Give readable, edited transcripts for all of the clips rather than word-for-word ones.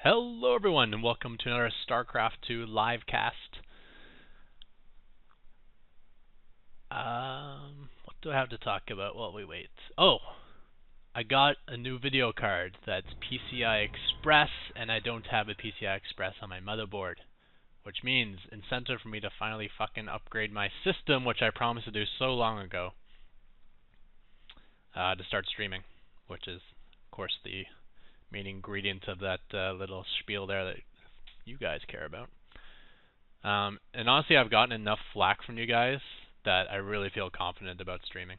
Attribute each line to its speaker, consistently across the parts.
Speaker 1: Hello everyone and welcome to another Starcraft 2 live cast. What do I have to talk about while we wait? Oh, I got a new video card that's PCI Express and I don't have a PCI Express on my motherboard. Which means incentive for me to finally fucking upgrade my system, which I promised to do so long ago. To start streaming, which is of course the main ingredient of that little spiel there that you guys care about. And honestly, I've gotten enough flack from you guys that I really feel confident about streaming.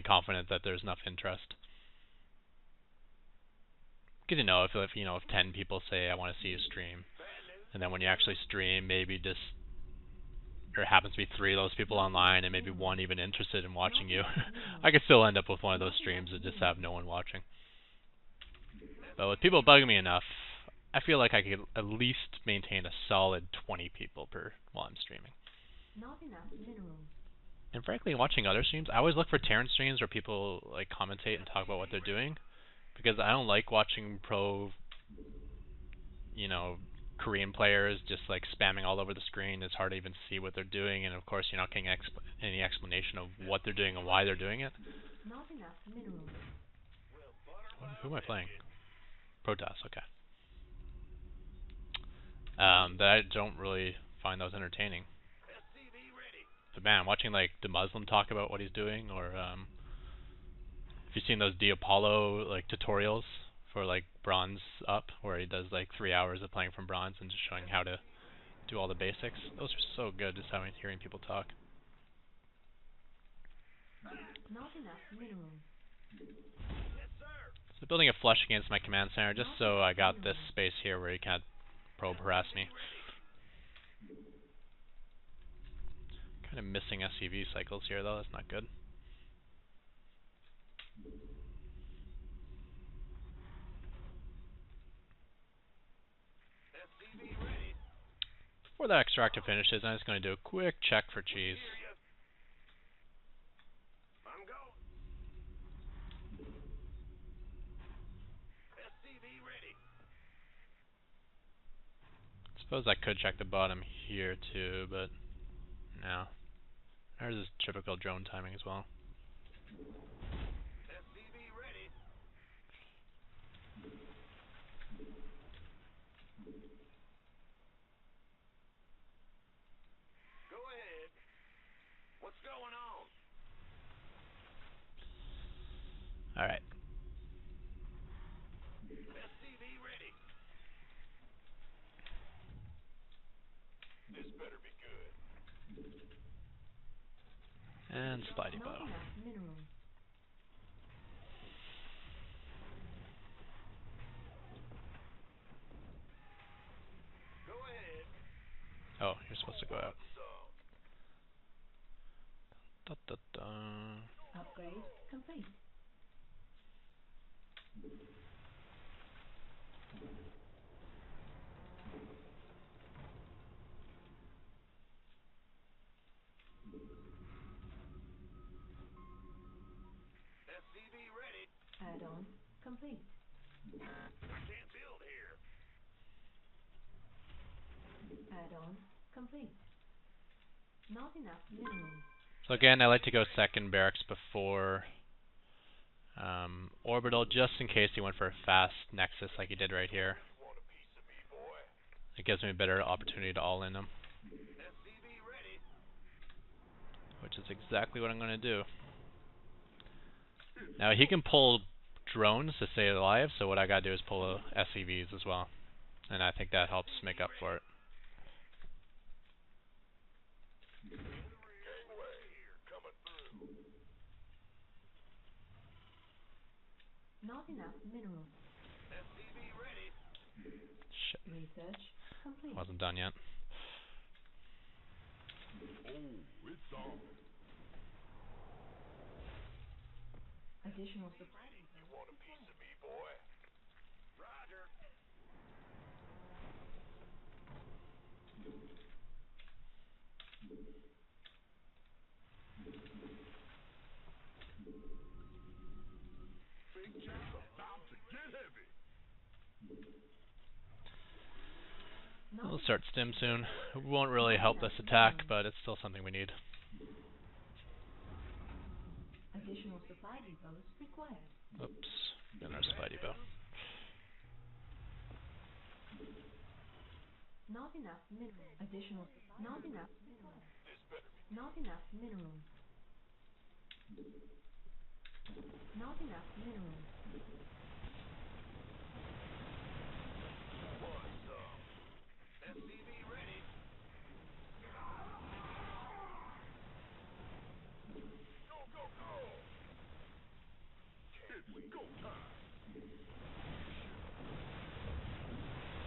Speaker 1: Confident that there's enough interest. Good to know if 10 people say I want to see you stream, and then when you actually stream, maybe just there happens to be 3 of those people online, and maybe 1 even interested in watching you. I could still end up with one of those streams and just have no one watching. But with people bugging me enough, I feel like I could at least maintain a solid 20 people while I'm streaming.
Speaker 2: Not enough minerals.
Speaker 1: And frankly, watching other streams, I always look for Terran streams where people like commentate and talk about what they're doing, because I don't like watching pro, Korean players just like spamming all over the screen. It's hard to even see what they're doing, and of course you're not getting any explanation of what they're doing and why they're doing it.
Speaker 2: Not enough minerals.
Speaker 1: Who am I playing? Protoss, okay. That I don't really find those entertaining. But man, watching like the Muslim talk about what he's doing, or if you've seen those Diapollo like tutorials for like bronze up, where he does like 3 hours of playing from bronze and just showing how to do all the basics. Those are so good, just hearing people talk.
Speaker 2: Not enough minerals.
Speaker 1: So building a flush against my command center, just so I got this space here where he can't probe harass me. Kind of missing SCV cycles here though, that's not good. Before that extractor finishes, I'm just going to do a quick check for cheese. Suppose I could check the bottom here too, but no. There's this typical drone timing as well.
Speaker 3: Go ahead. What's going on?
Speaker 1: Alright.
Speaker 3: SCV ready. This better be good.
Speaker 1: And Spidey Bow.
Speaker 2: Not enough minerals.
Speaker 3: Go ahead.
Speaker 1: Oh, you're supposed to go out. Da, da, da.
Speaker 2: Upgrade complete.
Speaker 3: SCV ready.
Speaker 2: Add-on complete.
Speaker 3: I can't build here.
Speaker 2: Add-on complete. Not enough minerals.
Speaker 1: So again, I like to go second barracks before orbital, just in case he went for a fast nexus like he did right here.
Speaker 3: Want a piece of me, boy?
Speaker 1: It gives me a better opportunity to all in him,
Speaker 3: SCV ready.
Speaker 1: which is exactly what I'm going to do. Now he can pull drones to stay alive, so what I got to do is pull SCVs as well, and I think that helps make up for it.
Speaker 3: Gangway here, coming through.
Speaker 2: Not enough minerals.
Speaker 3: SCV ready.
Speaker 1: Shit,
Speaker 2: Research complete.
Speaker 1: wasn't done yet.
Speaker 3: Oh, it's on.
Speaker 2: Additional support.
Speaker 3: You want a piece of me, boy? Roger. Big job's about to get heavy.
Speaker 2: Not
Speaker 1: We'll start stim soon. It won't really help this attack, but it's still something we need.
Speaker 2: additional supply depots required.
Speaker 1: Oops, got our supply depot.
Speaker 2: Not enough minerals. Additional. Not enough minerals.
Speaker 3: This better be
Speaker 2: Not enough minerals. Not enough minerals.
Speaker 3: what's up. SCV ready. Go, go, go. Can't wait. Go time.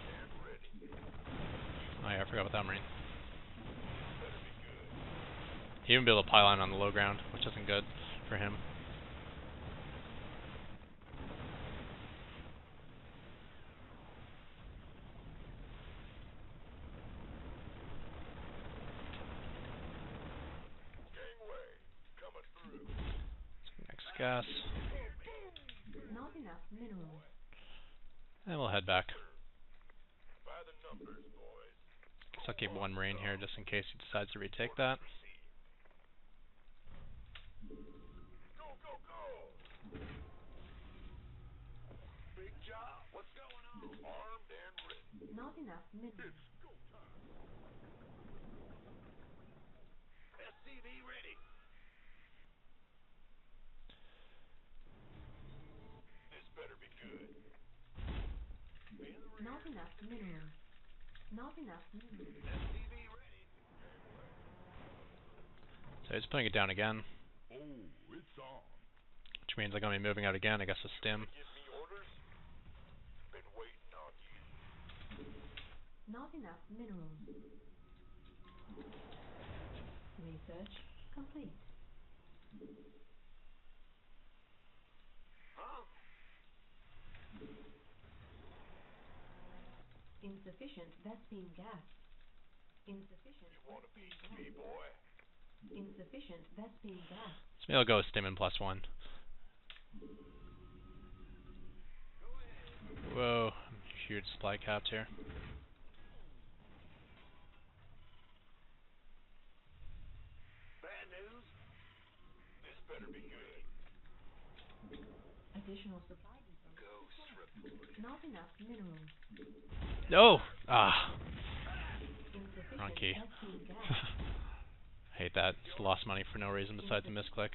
Speaker 3: And ready.
Speaker 1: Oh yeah, I forgot about that marine.
Speaker 3: Better be good.
Speaker 1: He even be able to pylon on the low ground, which isn't good for him.
Speaker 3: Gangway. Coming through.
Speaker 1: Next gas.
Speaker 2: Not enough minerals.
Speaker 1: And we'll head back.
Speaker 3: By the numbers, boys.
Speaker 1: Guess I'll keep one marine here just in case he decides to retake that.
Speaker 3: Go, go, go. Big job. What's going on? Armed and ready.
Speaker 2: Not enough minerals.
Speaker 3: It's go time. SCV ready. This better be good.
Speaker 2: Not enough minerals. Not enough minerals.
Speaker 3: SCV ready.
Speaker 1: So he's putting it down again,
Speaker 3: Oh, it's on.
Speaker 1: which means I'm going to be moving out again, I guess, with stim.
Speaker 3: Give me orders. Been waiting on you.
Speaker 2: Not enough minerals. Research complete.
Speaker 3: Huh?
Speaker 2: Insufficient Vespine gas. Insufficient
Speaker 3: You want a
Speaker 2: Vespine
Speaker 3: piece of me,
Speaker 2: gas.
Speaker 3: boy?
Speaker 2: Insufficient Vespine gas.
Speaker 1: So maybe I'll go with stim and +1. Whoa, huge supply caps here.
Speaker 3: Bad news? This better be good.
Speaker 2: Additional supply depots.
Speaker 3: Ghost report.
Speaker 2: Not enough minerals.
Speaker 1: No! Ah,
Speaker 2: Insufficient
Speaker 1: wrong key.
Speaker 2: Vespine gas.
Speaker 1: Hate that. Just lost money for no reason besides a misclick.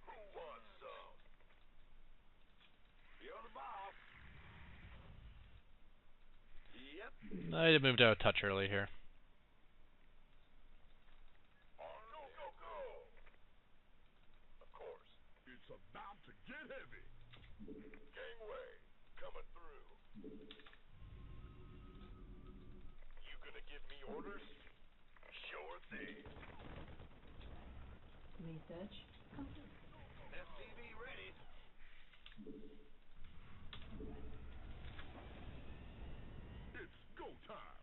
Speaker 3: Who wants some? You're the boss. Yep.
Speaker 1: I had moved out a touch early here.
Speaker 3: Go, go, go. Of course. It's about to get heavy. Gangway. Coming through. You gonna give me orders? Sure thing.
Speaker 2: Research complete.
Speaker 3: SCV ready. It's go time.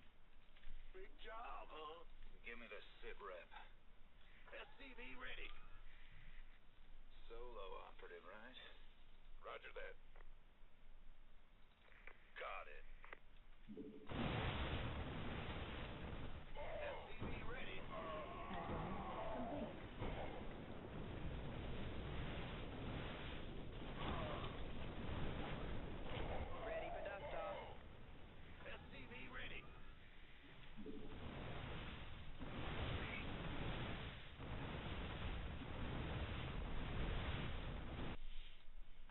Speaker 3: Big job, huh? Give me the sit rep. SCV ready. Solo operative, right? Roger that. Got it. SCV ready.
Speaker 2: Add-on complete.
Speaker 4: Ready for dust off.
Speaker 3: SCV ready.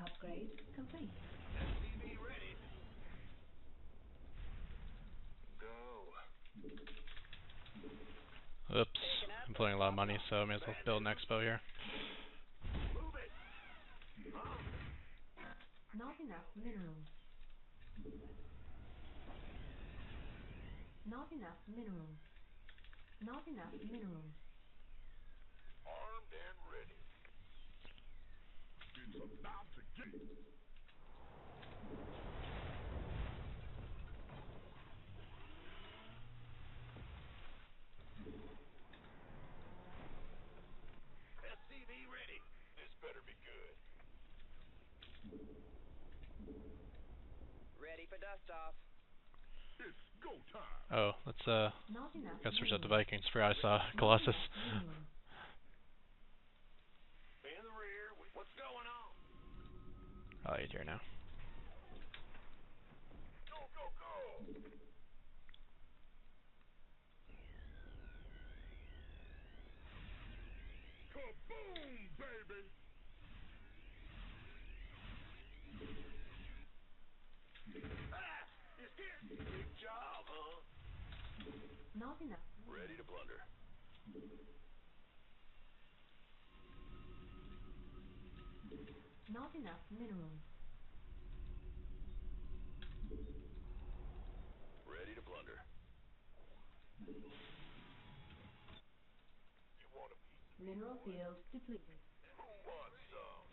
Speaker 2: Upgrade complete.
Speaker 3: SCV ready. Go.
Speaker 1: Oops, I'm putting a lot of money, so I may as well build an expo here.
Speaker 3: Move it. Huh?
Speaker 2: Not enough minerals. Not enough minerals. Not enough minerals.
Speaker 3: Armed and ready. It's about to get. SCV ready. This better be good.
Speaker 4: Ready for dust off.
Speaker 3: It's go time.
Speaker 1: Oh, let's
Speaker 2: Not enough
Speaker 1: guess we're set the
Speaker 2: minerals.
Speaker 1: Vikings. Forgot I saw
Speaker 2: Not
Speaker 1: Colossus.
Speaker 2: enough minerals.
Speaker 3: In the rear. What's going on?
Speaker 1: Oh, he's here now.
Speaker 3: Go, go, go. Kaboom, baby. Ah, it's hit. Big job, huh?
Speaker 2: Not enough.
Speaker 3: Ready to blunder.
Speaker 2: Not enough minerals.
Speaker 3: Ready to blunder. You want a piece?
Speaker 2: Mineral field depleted.
Speaker 3: Who wants some?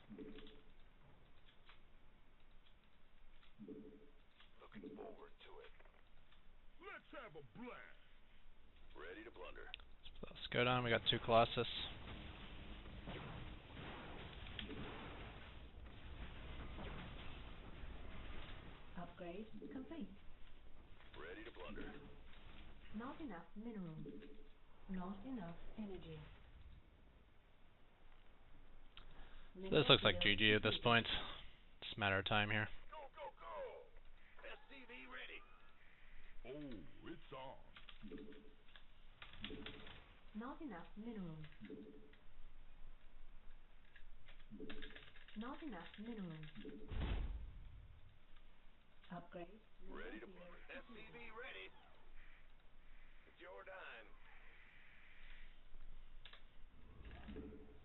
Speaker 3: Looking forward to it. Let's have a blast. Ready to blunder.
Speaker 1: Let's go down. We got 2 Colossus.
Speaker 2: Upgrade complete.
Speaker 3: Ready to blunder.
Speaker 2: Not enough minerals. Not enough energy.
Speaker 1: So this looks like GG at this point. Just a matter of time here.
Speaker 3: Go, go, go. SCV ready. Oh, it's on.
Speaker 2: Not enough minerals. Not enough minerals. Upgrade.
Speaker 3: Ready to blunder. SCV ready. It's your dime.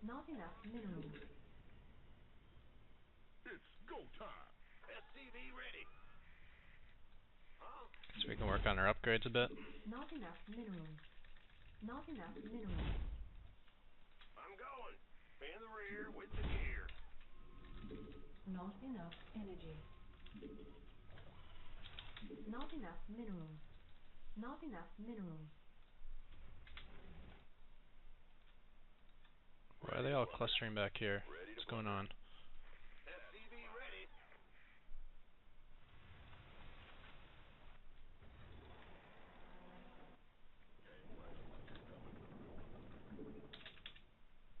Speaker 2: Not enough minerals.
Speaker 3: It's go time. SCV ready. Huh?
Speaker 1: So we can work on our upgrades a bit.
Speaker 2: Not enough minerals. Not enough minerals.
Speaker 3: I'm going. In the rear with the gear.
Speaker 2: Not enough energy. Not enough minerals. Not enough minerals.
Speaker 1: Why are they all clustering back here? What's going on?
Speaker 3: SCV ready.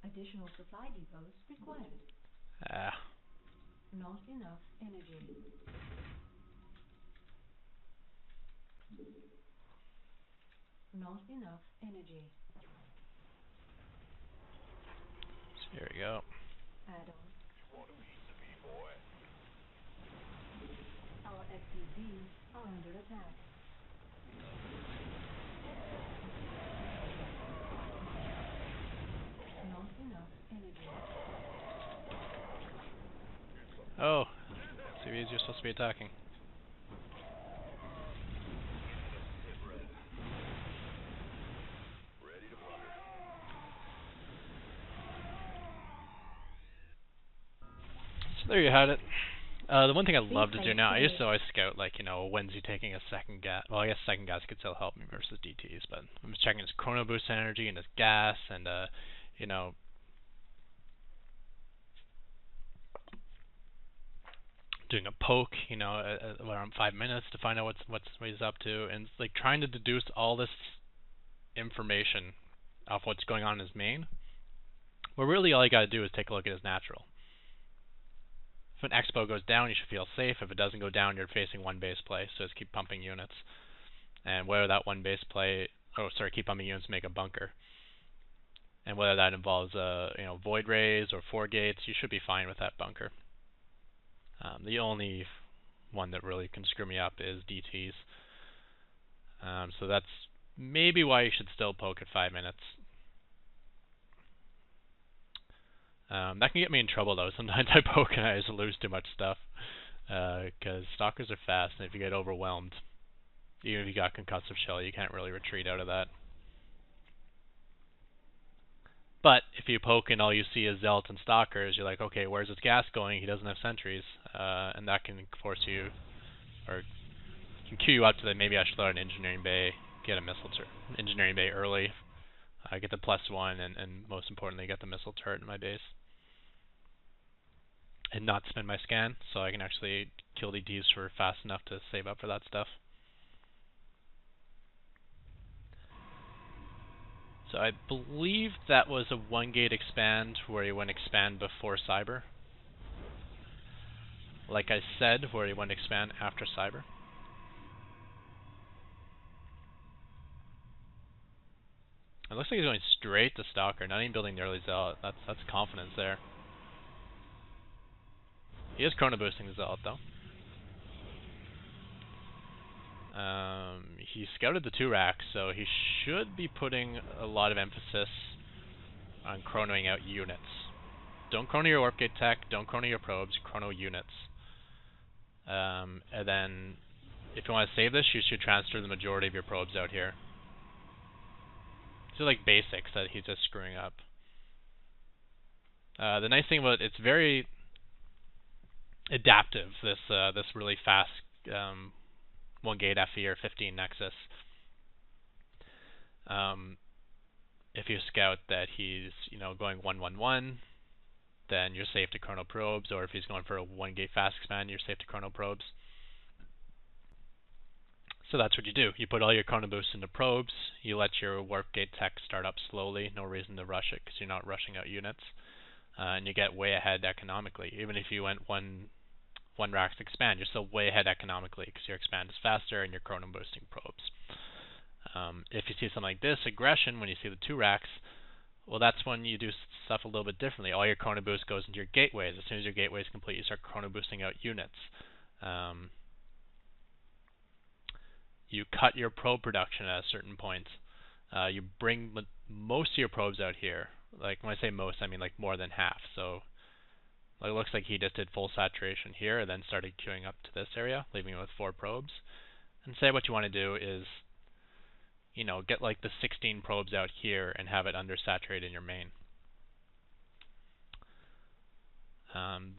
Speaker 2: Additional supply depots required.
Speaker 1: Ah.
Speaker 2: Not enough energy. Not enough energy.
Speaker 1: So here we go.
Speaker 2: Add-on.
Speaker 3: Want a piece of me, boy?
Speaker 2: Our XCVs are under attack. Not enough energy.
Speaker 1: Oh. CVs, you're supposed to be attacking.
Speaker 3: Ready to blunder.
Speaker 1: So there you had it. The one thing I'd love to do now, I used to always scout, like, you know, when's he taking a second gas? Well, I guess second gas could still help me versus DTs, but I'm just checking his chrono boost energy and his gas, and, you know, doing a poke, you know, around 5 minutes to find out what he's up to, and like trying to deduce all this information off what's going on in his main. Well, really, all you got to do is take a look at his natural. If an expo goes down, you should feel safe. If it doesn't go down, you're facing one base play, so just keep pumping units. And whether that one base play, keep pumping units to make a bunker. And whether that involves, you know, void rays or 4 gates, you should be fine with that bunker. The only one that really can screw me up is DTs. So that's maybe why you should still poke at 5 minutes. That can get me in trouble though. Sometimes I poke and I just lose too much stuff. Because stalkers are fast, and if you get overwhelmed, even if you got concussive shell, you can't really retreat out of that. But if you poke and all you see is zealots and stalkers, you're like, okay, where's his gas going? He doesn't have sentries, and that can force you, or can cue you up to that. Maybe I should load an engineering bay, get a missile engineering bay early, get the +1, and most importantly, get the missile turret in my base. and not spend my scan, so I can actually kill the Ds for fast enough to save up for that stuff. So I believe that was a 1-gate expand where he went expand before Cyber. Like I said, where he went expand after Cyber. It looks like he's going straight to Stalker, not even building the early Zealot. That's confidence there. He is chrono boosting the Zealot though. He scouted the 2 racks, so he should be putting a lot of emphasis on chronoing out units. Don't chrono your warp gate tech, don't chrono your probes, chrono units. And then, if you want to save this, you should transfer the majority of your probes out here. These are like basics that he's just screwing up. The nice thing about it's very adaptive, this really fast 1-gate FE or 15 Nexus. If you scout that he's going 1-1-1, then you're safe to chrono probes, or if he's going for a 1-gate fast expand, you're safe to chrono probes. So that's what you do. You put all your chrono boosts into probes, you let your warp gate tech start up slowly, no reason to rush it because you're not rushing out units, and you get way ahead economically. Even if you went one racks expand, you're still way ahead economically because your expand is faster and you're chrono boosting probes. If you see something like this, aggression, when you see the 2 racks, well, that's when you do stuff a little bit differently. All your chrono boost goes into your gateways. As soon as your gateway is complete, you start chrono boosting out units. You cut your probe production at a certain point. You bring most of your probes out here. Like when I say most, I mean like more than half. So it looks like he just did full saturation here and then started queuing up to this area, leaving it with 4 probes. And say what you want to do is, get like the 16 probes out here and have it undersaturated in your main.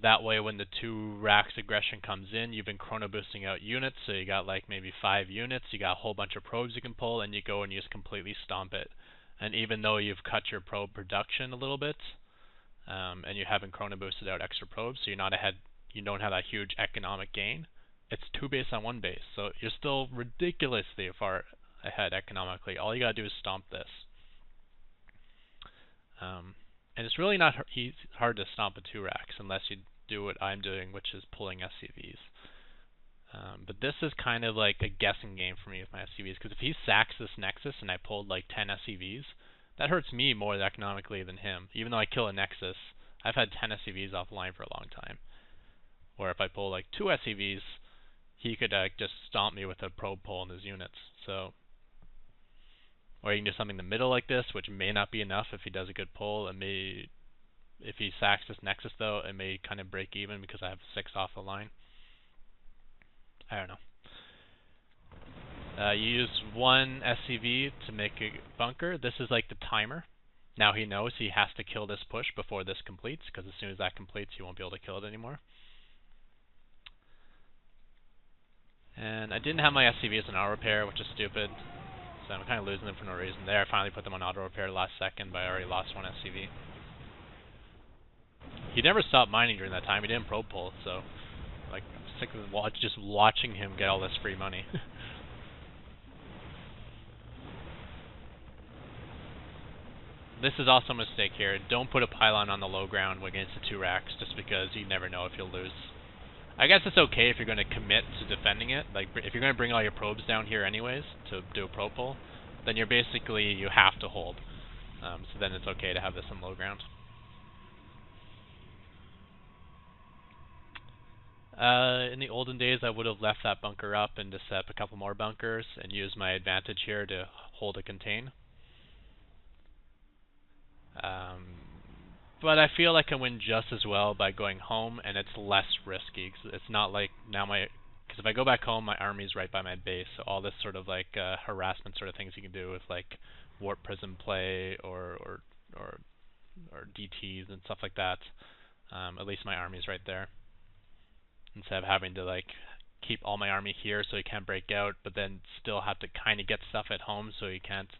Speaker 1: That way when the 2 racks aggression comes in, you've been chrono boosting out units, so you got like maybe 5 units, you got a whole bunch of probes you can pull, and you go and you just completely stomp it. And even though you've cut your probe production a little bit, and you haven't chrono boosted out extra probes, so you're not ahead, you don't have that huge economic gain, it's 2 base on 1 base, so you're still ridiculously far ahead economically. All you gotta do is stomp this. And it's really not hard to stomp a 2 racks unless you do what I'm doing, which is pulling SCVs. But this is kind of like a guessing game for me with my SCVs, because if he sacks this Nexus and I pulled like 10 SCVs, that hurts me more economically than him. Even though I kill a Nexus, I've had 10 SCVs offline for a long time. Or if I pull like 2 SCVs, he could just stomp me with a probe pull in his units. So, or you can do something in the middle like this, which may not be enough if he does a good pull. It may, if he sacks this Nexus though, it may kind of break even because I have 6 off the line. I don't know. You use 1 SCV to make a bunker. This is like the timer. Now he knows he has to kill this push before this completes, because as soon as that completes, he won't be able to kill it anymore. And I didn't have my SCVs on auto repair, which is stupid. So I'm kind of losing them for no reason. There, I finally put them on auto repair last second, but I already lost 1 SCV. He never stopped mining during that time. He didn't probe pull, so like I'm sick of just watching him get all this free money. This is also a mistake here. Don't put a pylon on the low ground against the 2 racks, just because you never know if you'll lose. I guess it's okay if you're going to commit to defending it. Like, if you're going to bring all your probes down here anyways to do a probe pull, then you're basically, you have to hold. So then it's okay to have this on low ground. In the olden days, I would have left that bunker up and just set up a couple more bunkers and used my advantage here to hold a contain. But I feel like I win just as well by going home, and it's less risky. Cause it's not like now because if I go back home, my army's right by my base, so all this sort of like harassment sort of things you can do with like warp prism play or DTs and stuff like that. At least my army's right there, instead of having to like keep all my army here so he can't break out, but then still have to kind of get stuff at home so he can't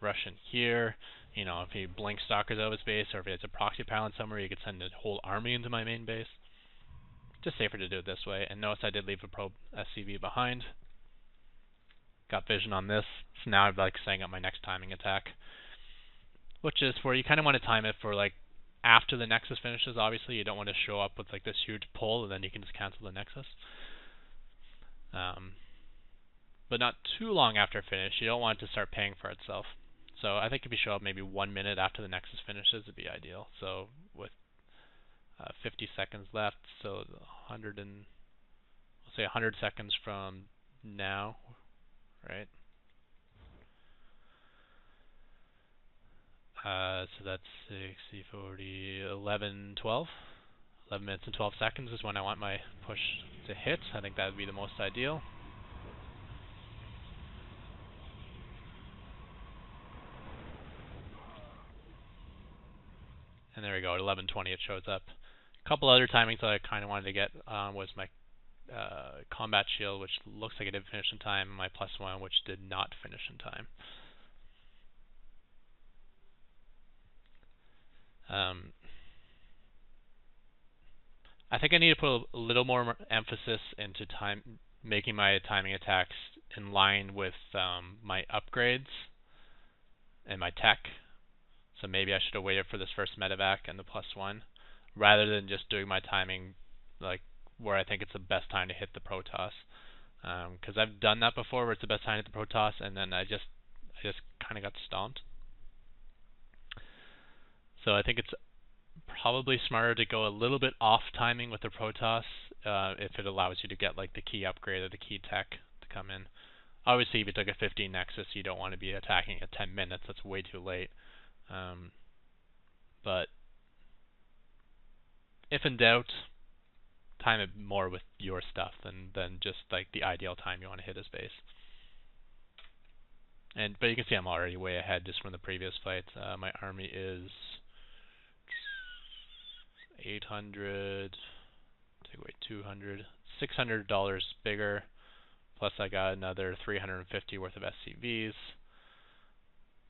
Speaker 1: rush in here. You know, if he blink stalkers out of his base, or if he has a proxy pylon somewhere, he could send a whole army into my main base. just safer to do it this way. And notice I did leave a probe SCV behind. Got vision on this, so now I'm like setting up my next timing attack, which is where you kind of want to time it for like after the Nexus finishes. Obviously, you don't want to show up with like this huge pull and then you can just cancel the Nexus. But not too long after finish. You don't want it to start paying for itself. So I think if you show up maybe 1 minute after the Nexus finishes, it'd be ideal. So with 50 seconds left, so 100 and let's say 100 seconds from now, right? So that's 60, 40, 11, 12. 11 minutes and 12 seconds is when I want my push to hit. I think that would be the most ideal. And there we go, at 11:20 it shows up. A couple other timings that I kind of wanted to get was my combat shield, which looks like it did finish in time, and my +1, which did not finish in time. I think I need to put a little more emphasis into making my timing attacks in line with my upgrades and my tech. So maybe I should have waited for this first medevac and the +1, rather than just doing my timing like where I think it's the best time to hit the Protoss. Because I've done that before, where it's the best time to hit the Protoss, and then I just kind of got stomped. So I think it's probably smarter to go a little bit off timing with the Protoss if it allows you to get like the key upgrade or the key tech to come in. Obviously, if you took a 15 Nexus, you don't want to be attacking at 10 minutes. That's way too late. But if in doubt, time it more with your stuff than just like the ideal time you want to hit his base. But you can see I'm already way ahead just from the previous fight. My army is 800, take away 200, $600 bigger. Plus I got another 350 worth of SCVs.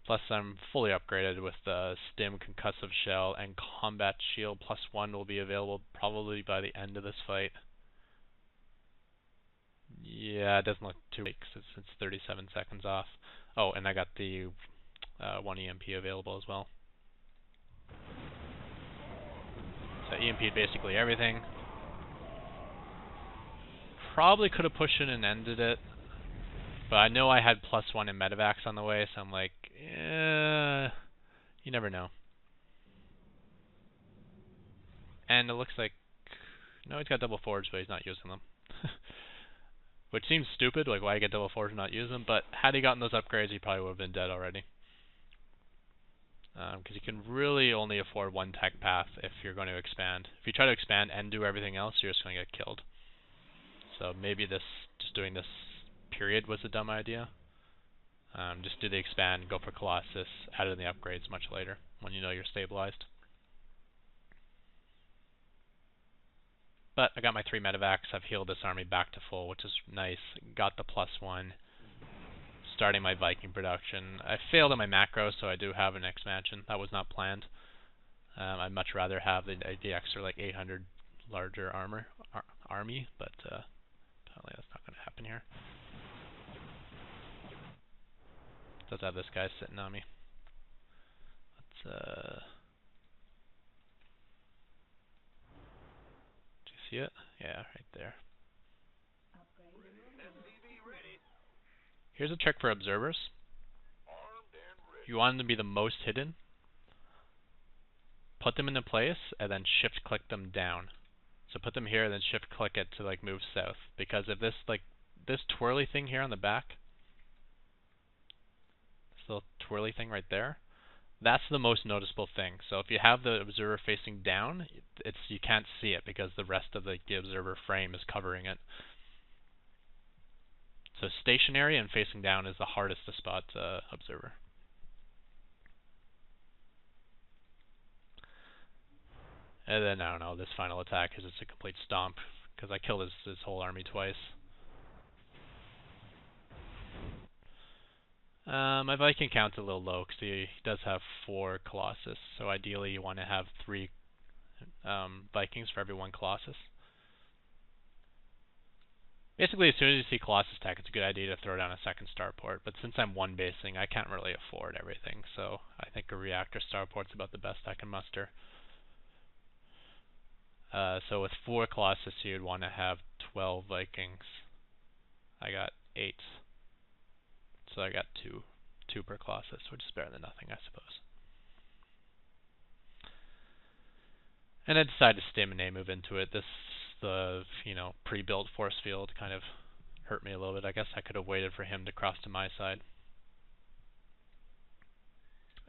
Speaker 1: Plus I'm fully upgraded with the Stim Concussive Shell, and Combat Shield +1 will be available probably by the end of this fight. Yeah, it doesn't look too late because it's 37 seconds off. Oh, and I got the 1 EMP available as well. So EMP'd basically everything. Probably could have pushed it and ended it, but I know I had +1 in medevacs on the way, so I'm like, you never know. And it looks like, no, he's got double forge, but he's not using them. Which seems stupid, like why get double forge and not use them, but had he gotten those upgrades, he probably would have been dead already. Because you can really only afford one tech path if you're going to expand. If you try to expand and do everything else, you're just going to get killed. So maybe just doing this period was a dumb idea. Just do the expand, go for Colossus, add in the upgrades much later when you know you're stabilized. But I got my 3 medevacs. I've healed this army back to full, which is nice. Got the +1. Starting my Viking production. I failed on my macro, so I do have an expansion. That was not planned. I'd much rather have the extra like 800 larger army, but apparently that's not going to happen here. Does have this guy sitting on me. Let's do you see it? Yeah, right there. Here's a trick for observers. If you want them to be the most hidden, put them into place and then shift click them down. So put them here and then shift click it to like move south. Because if this twirly thing here on the back, this little twirly thing right there, that's the most noticeable thing. So if you have the observer facing down, you can't see it because the rest of the observer frame is covering it. So stationary and facing down is the hardest to spot observer. And then, I don't know, this final attack is just a complete stomp, because I killed his whole army twice. My Viking count's a little low, because he does have 4 Colossus, so ideally you want to have 3 Vikings for every 1 Colossus. Basically, as soon as you see Colossus tech, it's a good idea to throw down a second starport. But since I'm one basing, I can't really afford everything. So I think a reactor starport's about the best I can muster. So with 4 Colossus, you'd want to have 12 Vikings. I got 8. So I got 2 per Colossus, which is better than nothing, I suppose. And I decided to stim and A move into it. The pre-built force field kind of hurt me a little bit. I guess I could have waited for him to cross to my side.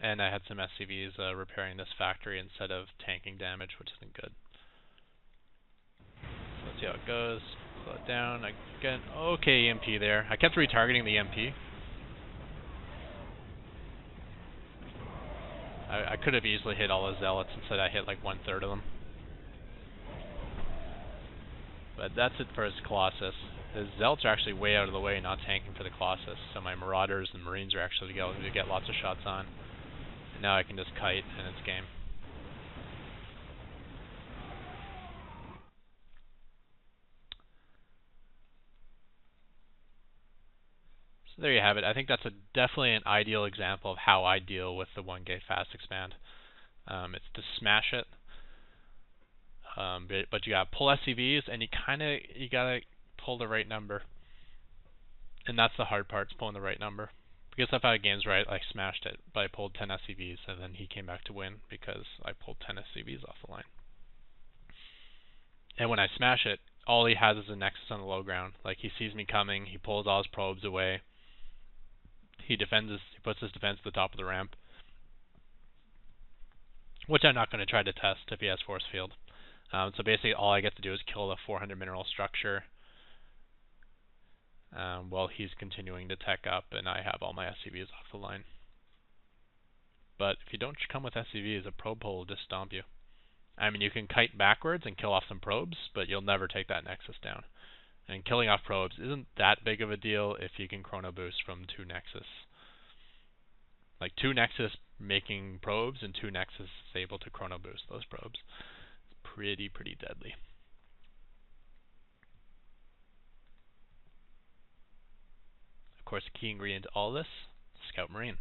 Speaker 1: And I had some SCVs repairing this factory instead of tanking damage, which isn't good. So let's see how it goes. Slow it down. I get an okay EMP there. I kept retargeting the EMP. I could have easily hit all the zealots. Instead I hit like 1/3 of them. But that's it for his Colossus. His zealots are actually way out of the way, not tanking for the Colossus. So my marauders and marines are actually able to get lots of shots on. And now I can just kite and it's game. So there you have it. I think that's definitely an ideal example of how I deal with the 1 gate fast expand. It's to smash it, but you gotta pull SCVs, and you gotta pull the right number, and that's the hard part, is pulling the right number. Because I've had games where I smashed it, but I pulled 10 SCVs, and then he came back to win because I pulled 10 SCVs off the line. And when I smash it, all he has is a Nexus on the low ground. Like, he sees me coming, he pulls all his probes away. He puts his defense at the top of the ramp, which I'm not going to try to test if he has force field. So basically all I get to do is kill the 400 mineral structure while he's continuing to tech up, and I have all my SCVs off the line. But if you don't come with SCVs, a probe pull will just stomp you. I mean, you can kite backwards and kill off some probes, but you'll never take that Nexus down. And killing off probes isn't that big of a deal if you can chrono boost from 2 Nexus. Like 2 Nexus making probes and 2 Nexus is able to chrono boost those probes. It's pretty deadly. Of course, the key ingredient to all this, Scout Marine.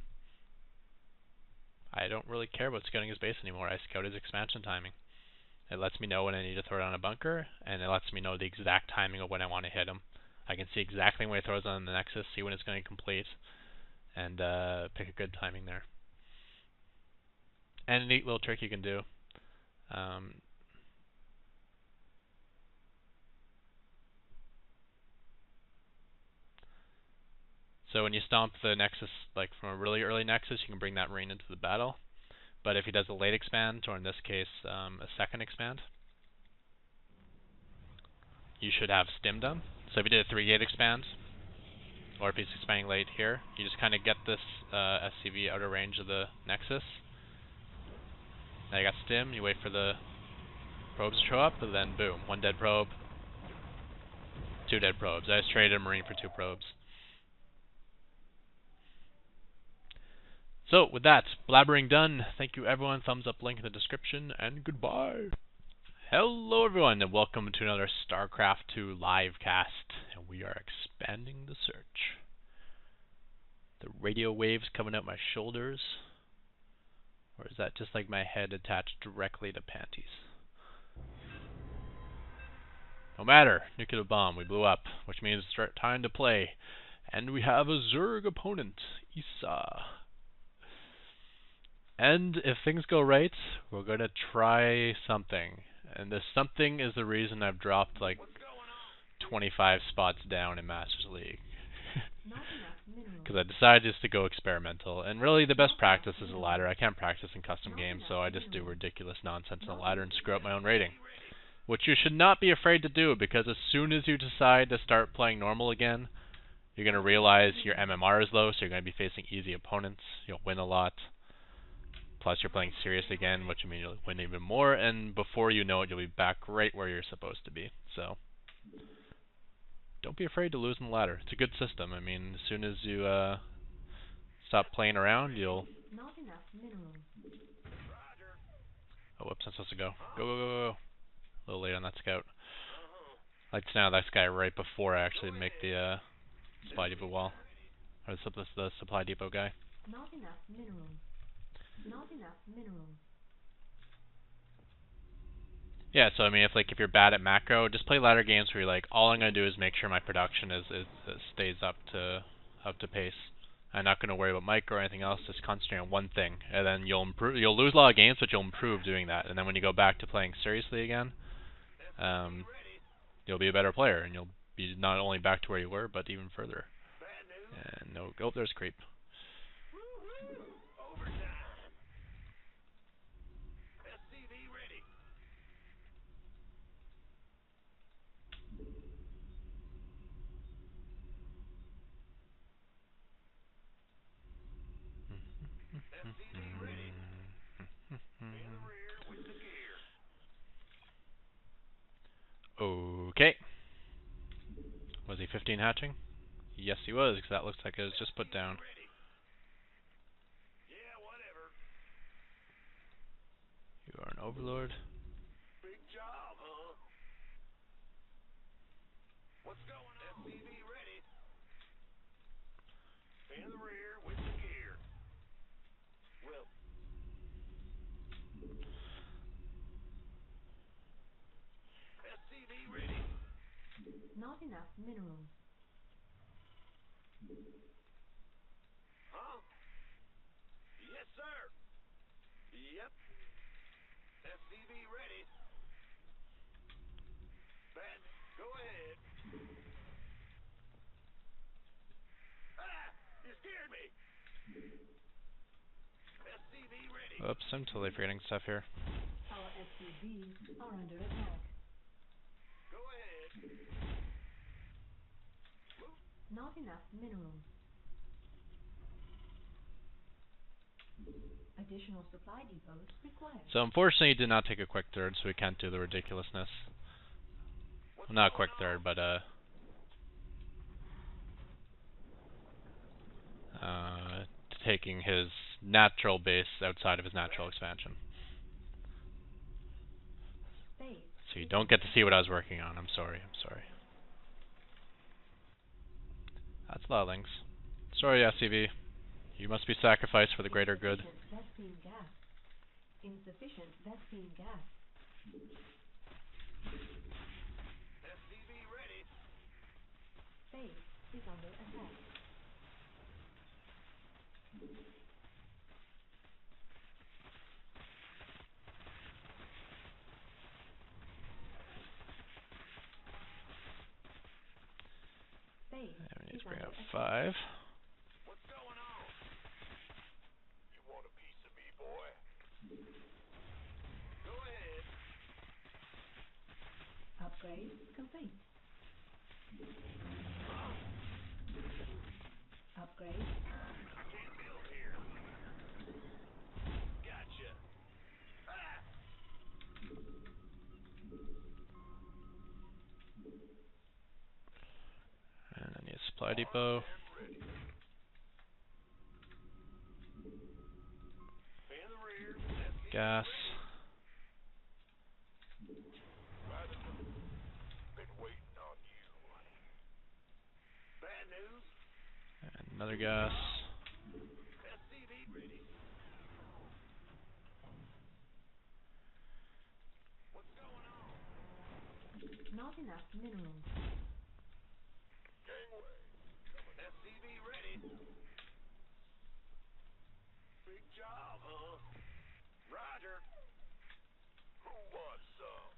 Speaker 1: I don't really care about scouting his base anymore. I scout his expansion timing. It lets me know when I need to throw down a bunker, and it lets me know the exact timing of when I want to hit him. I can see exactly when he throws on the Nexus, see when it's going to complete, and pick a good timing there. And a neat little trick you can do. So when you stomp the Nexus, like from a really early Nexus, you can bring that Marine into the battle. But if he does a late expand, or in this case, a second expand, you should have stim done. So if you did a 3 gate expand, or if he's expanding late here, you just kind of get this SCV out of range of the Nexus. Now you got stim, you wait for the probes to show up, and then boom, 1 dead probe, 2 dead probes. I just traded a Marine for 2 probes. So, with that, blabbering done, thank you everyone, thumbs up, link in the description, and goodbye. Hello everyone, and welcome to another Starcraft 2 livecast, and we are expanding the search. The radio waves coming out my shoulders, or is that just like my head attached directly to panties? No matter, nuclear bomb, we blew up, which means it's time to play, and we have a Zerg opponent, Issa. And if things go right, we're going to try something. And this something is the reason I've dropped like 25 spots down in Masters League. Because I decided just to go experimental. And really the best practice is a ladder. I can't practice in custom games, so I just do ridiculous nonsense on a ladder and screw up my own rating. Which you should not be afraid to do, because as soon as you decide to start playing normal again, you're going to realize your MMR is low, so you're going to be facing easy opponents. You'll win a lot. Plus you're playing serious again, which means you'll win even more, and before you know it, you'll be back right where you're supposed to be. So, don't be afraid to lose in the ladder. It's a good system. I mean, as soon as you stop playing around, you'll...
Speaker 2: Not enough minerals.
Speaker 1: Oh, whoops, I'm supposed to go. Go, go, go, go. A little late on that scout. Like to now this guy right before I actually make the supply depot wall. Or the supply depot guy.
Speaker 2: Not enough minerals. Not enough minerals.
Speaker 1: Yeah, so I mean, if you're bad at macro, just play ladder games where you're like, all I'm gonna do is make sure my production is stays up to pace. I'm not gonna worry about micro or anything else. Just concentrate on one thing, and then you'll improve. You'll lose a lot of games, but you'll improve doing that. And then when you go back to playing seriously again, you'll be a better player, and you'll be not only back to where you were, but even further. And no, oh, there's creep. Okay. Was he 15 hatching? Yes, he was, because that looks like it was just put down. You are an overlord.
Speaker 3: Big job, huh? What's going on? SCV ready. In the rear with the gear. Well. SCV ready.
Speaker 2: Not enough minerals.
Speaker 3: Huh? Yes, sir. Yep. SCV ready. Bad. Go ahead. Ah! You scared me. SCV ready.
Speaker 1: Oops, I'm totally forgetting stuff here.
Speaker 2: Our SCVs are under attack.
Speaker 3: Go ahead.
Speaker 2: Not enough minerals. Additional supply depots required.
Speaker 1: So unfortunately, he did not take a quick third, so we can't do the ridiculousness. Well, not a quick third, but taking his natural base outside of his natural expansion. So you don't get to see what I was working on. I'm sorry. That's a lot of things. Sorry, SCV. You must be sacrificed for the greater good.
Speaker 2: Vaccine gas. Insufficient vaccine gas.
Speaker 3: SCV ready.
Speaker 2: Base is under attack. Base
Speaker 1: And we need
Speaker 2: is
Speaker 1: to bring
Speaker 2: under
Speaker 1: up
Speaker 2: attack.
Speaker 1: 5.
Speaker 3: What's going on? You want a piece of me, boy? Go ahead.
Speaker 2: Upgrade complete. Upgrade.
Speaker 3: I can't build here. Gotcha. Ah!
Speaker 1: And I need a supply depot.
Speaker 3: Ready. In the rear. SCV
Speaker 1: Gas.
Speaker 3: ready. Been waiting on you. Bad news.
Speaker 1: And another gas.
Speaker 3: SCV ready. What's going on?
Speaker 2: Not enough minerals.
Speaker 3: Gangway. SCV ready. Big job, huh? Roger. Who wants some?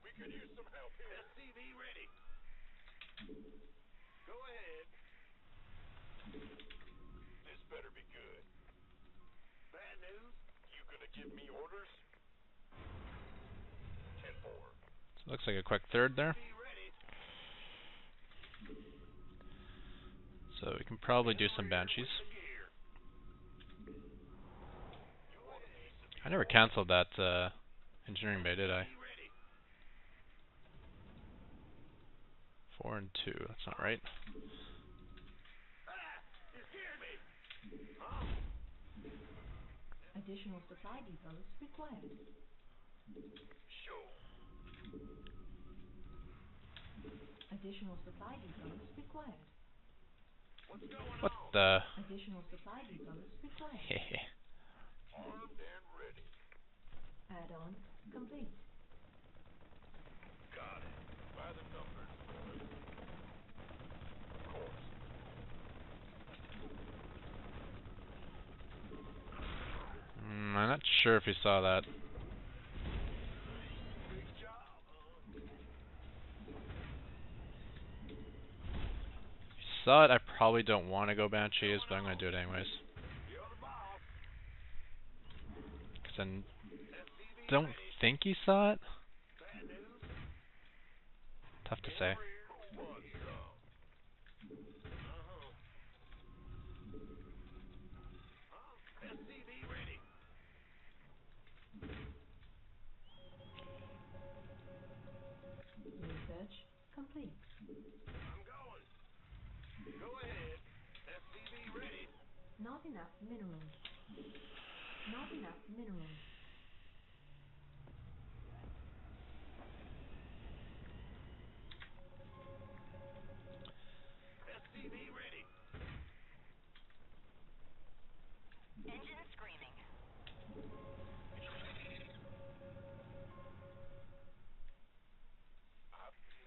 Speaker 3: We could use some help here. SCV ready. Go ahead. This better be good. Bad news? You gonna give me orders? 10-4.
Speaker 1: So it looks like a quick third there.
Speaker 3: Be ready.
Speaker 1: So we can probably do some banshees.
Speaker 3: Gear.
Speaker 1: I never cancelled that engineering bay, did I?
Speaker 3: Be ready.
Speaker 1: 4 and 2. That's not right.
Speaker 3: Ah! You scared me. Huh?
Speaker 2: Additional supply depots required.
Speaker 3: Sure.
Speaker 2: Additional supply depots required.
Speaker 3: What's going
Speaker 1: What
Speaker 3: on?
Speaker 1: the?
Speaker 2: Additional supply depots required.
Speaker 1: Hehe.
Speaker 3: Armed and ready.
Speaker 2: Add-on complete.
Speaker 3: Got it. By the numbers, bud. Of course.
Speaker 1: I'm not sure if you saw that.
Speaker 3: Big job, huh?
Speaker 1: If you saw it, I probably don't want to go Banshees, but I'm going to do it anyways.
Speaker 3: You're the boss.
Speaker 1: Because I
Speaker 3: SCV
Speaker 1: don't
Speaker 3: ready.
Speaker 1: think he saw it.
Speaker 3: Bad news.
Speaker 1: Tough to
Speaker 3: In
Speaker 1: say.
Speaker 3: the rear. What's up? SCV ready.
Speaker 2: Research complete.
Speaker 3: I'm going. Go ahead. SCV ready.
Speaker 2: Not enough minerals. Not enough minerals.
Speaker 3: SCV ready.
Speaker 5: Engine screaming.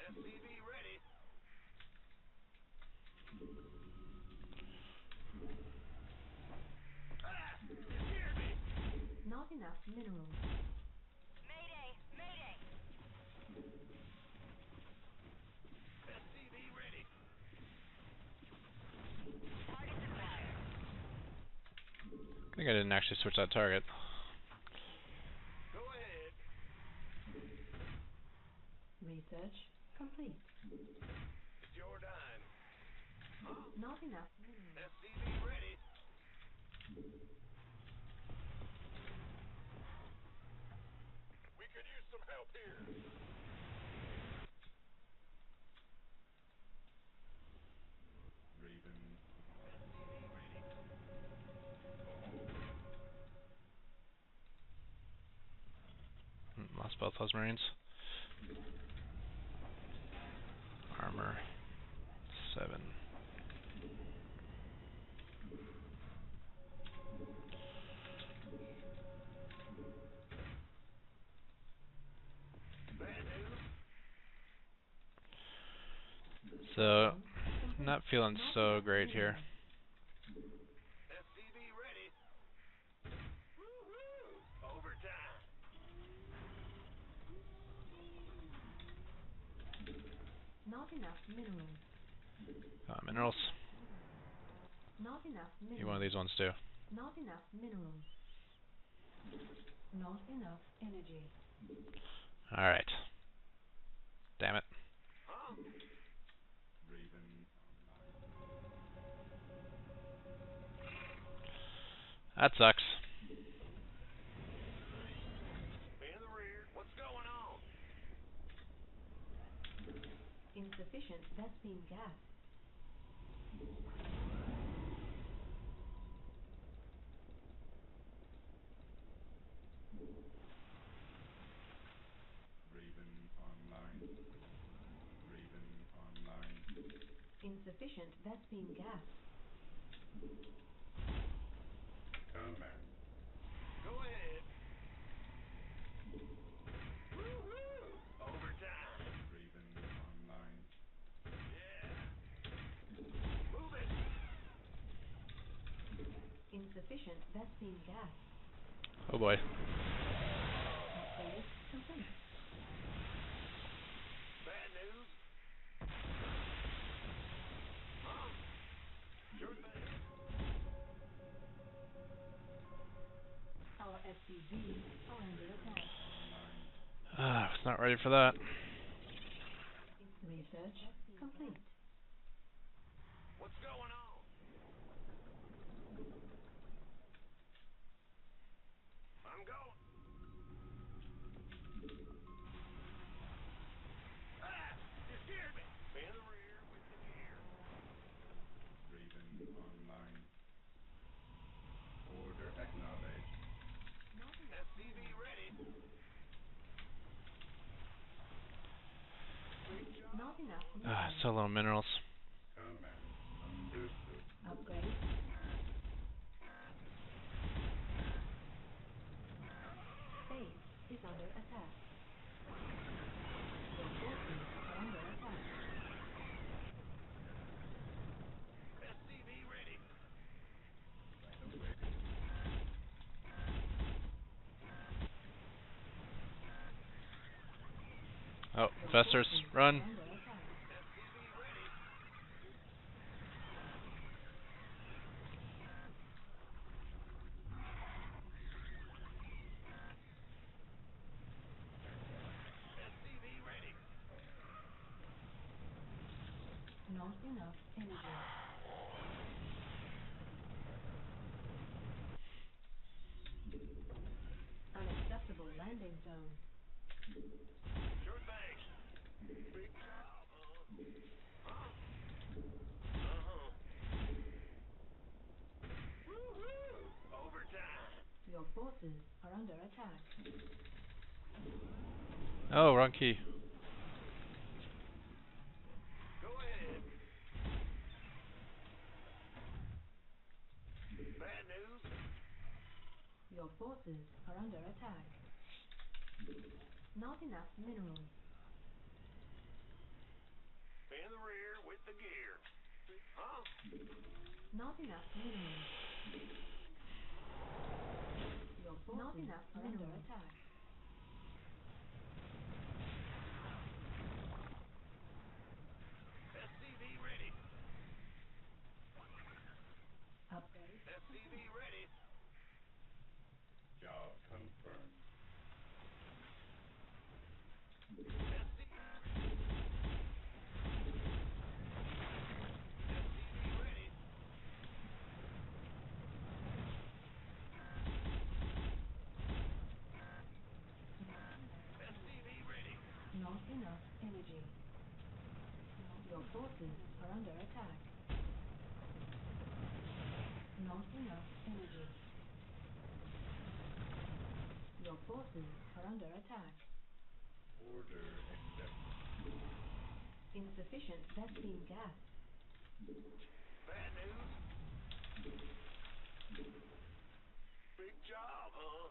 Speaker 3: SCV ready. Ah! You hear me?
Speaker 2: Not enough minerals.
Speaker 5: Mayday! Mayday!
Speaker 3: SCV ready.
Speaker 5: Targets acquired.
Speaker 1: I think I didn't actually switch that target.
Speaker 3: Go ahead.
Speaker 2: Research complete.
Speaker 3: It's your dime.
Speaker 2: Not enough minerals.
Speaker 3: SCV ready. We could use some help here. Raven. SCV ready.
Speaker 1: Lost both those Marines. Armor 7.
Speaker 3: Bad news.
Speaker 1: So, not feeling so great here.
Speaker 3: SCV ready. Woo-hoo! Overtime.
Speaker 2: Not enough minerals.
Speaker 1: Minerals.
Speaker 2: Not enough minerals.
Speaker 1: Need one of these ones too.
Speaker 2: Not enough minerals. Not enough energy.
Speaker 1: Alright. Damn it.
Speaker 3: Raven.
Speaker 1: That sucks.
Speaker 3: In the rear. What's going on?
Speaker 2: Insufficient Vespine gas.
Speaker 3: Raven online. Raven online.
Speaker 2: Insufficient Vespine gas.
Speaker 3: Combat. Go ahead. Woo-hoo! Overtime. Raven online. Yeah. Move it.
Speaker 2: Insufficient Vespine gas.
Speaker 1: Oh boy.
Speaker 2: Upgrade complete.
Speaker 3: Bad news. Sure thing.
Speaker 2: Our SCVs are under attack.
Speaker 1: I was not ready for that.
Speaker 2: Research complete.
Speaker 3: What's going on? I'm going. Ah! You scared me. In the rear with the gear. Raven online. Order acknowledged. SCV ready.
Speaker 2: Not enough
Speaker 1: Ah,
Speaker 2: minerals.
Speaker 1: so little minerals.
Speaker 3: Command understood.
Speaker 2: Upgrade complete. Base is under attack. Your forces are under attack.
Speaker 3: SCV ready.
Speaker 1: Oh,
Speaker 2: Your
Speaker 1: investors,
Speaker 2: forces
Speaker 1: run.
Speaker 2: are under attack.
Speaker 3: SCV ready. SCV ready.
Speaker 2: Not enough energy. Unacceptable landing zone.
Speaker 3: Sure thing. Big job, huh? Uh-huh. Woo-hoo! Overtime.
Speaker 2: Your forces are under attack.
Speaker 1: Oh, wrong key.
Speaker 3: Go ahead. Bad news.
Speaker 2: Your forces are under attack. Not enough minerals.
Speaker 3: In the rear with the gear. Huh?
Speaker 2: Not enough minerals. Your forces not enough are under attack.
Speaker 3: SCV ready.
Speaker 2: Upgrade.
Speaker 3: SCV ready. Job confirmed. SCV ready. SCV ready. SCV ready.
Speaker 2: Not enough energy. Your forces are under attack. Not enough energy. Your forces are under attack.
Speaker 3: Order accepted.
Speaker 2: Insufficient vaccine gas.
Speaker 3: Bad news. Big job, huh?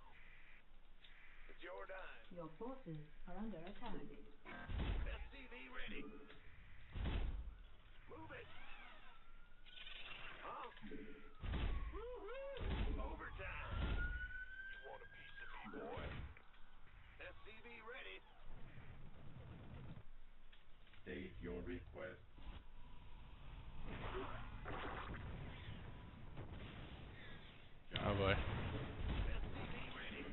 Speaker 3: It's your dime.
Speaker 2: Your forces are under attack.
Speaker 3: SCV ready. Move it. Huh? Woo-hoo! Overtime. You want a piece of me, boy? SCV ready. State your request.
Speaker 1: Oh boy.
Speaker 3: SCV ready.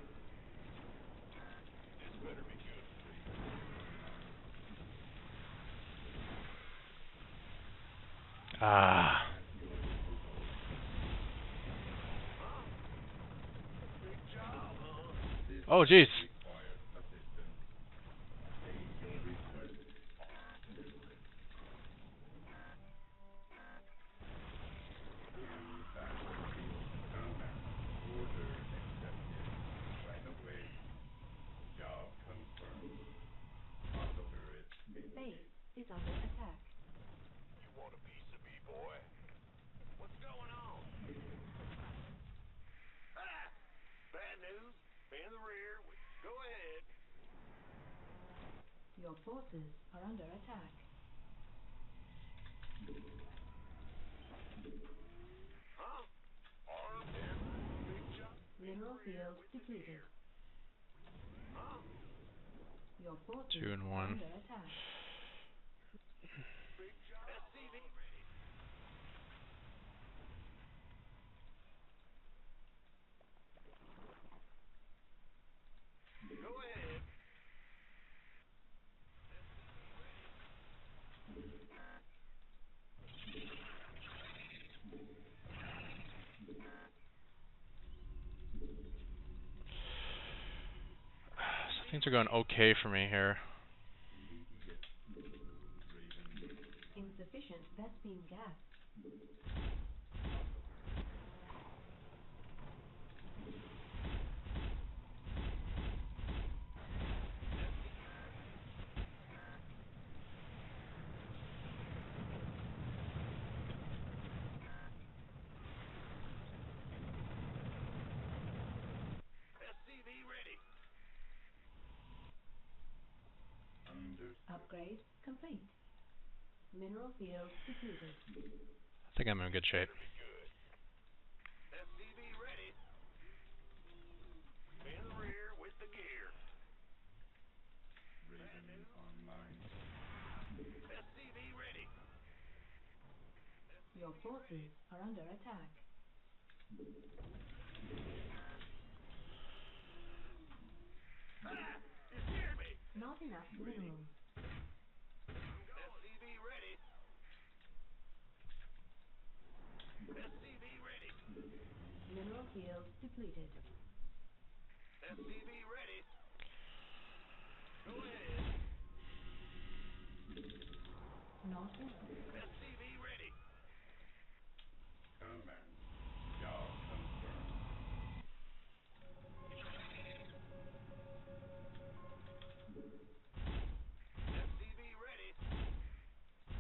Speaker 3: This better be good for me.
Speaker 1: Ah.
Speaker 3: Huh? Big job, huh? This
Speaker 1: Oh, jeez.
Speaker 3: requires assistance. State your request. New battlefield combat. Order accepted. Right away. Job confirmed. Auto turret
Speaker 2: Base is under attack.
Speaker 3: You want a piece of me, boy? What's going on? Ah! Bad news. In the rear. Go ahead.
Speaker 2: Your forces are under attack.
Speaker 3: Huh? Armed and big job.
Speaker 2: Mineral field depleted.
Speaker 3: Huh?
Speaker 2: Your forces
Speaker 1: 2 and
Speaker 2: are
Speaker 1: 1.
Speaker 2: under attack.
Speaker 3: Big job. SCV ready. Go ahead.
Speaker 1: So things are going okay for me here.
Speaker 3: Immediate. Raven.
Speaker 2: Insufficient vaccine gas.
Speaker 3: Auto turret.
Speaker 2: Upgrade complete. Mineral field depleted.
Speaker 1: I think I'm in good shape.
Speaker 3: SCV ready. In the rear with the gear. Raven online. SCV ready.
Speaker 2: Your forces are under attack.
Speaker 3: Ah! You hear me?
Speaker 2: Not enough minerals.
Speaker 3: SCV ready. SCV ready.
Speaker 2: Mineral field depleted.
Speaker 3: SCV ready. Go ahead.
Speaker 2: Not enough.
Speaker 3: SCV ready.
Speaker 6: Command. Job confirmed.
Speaker 3: SCV ready.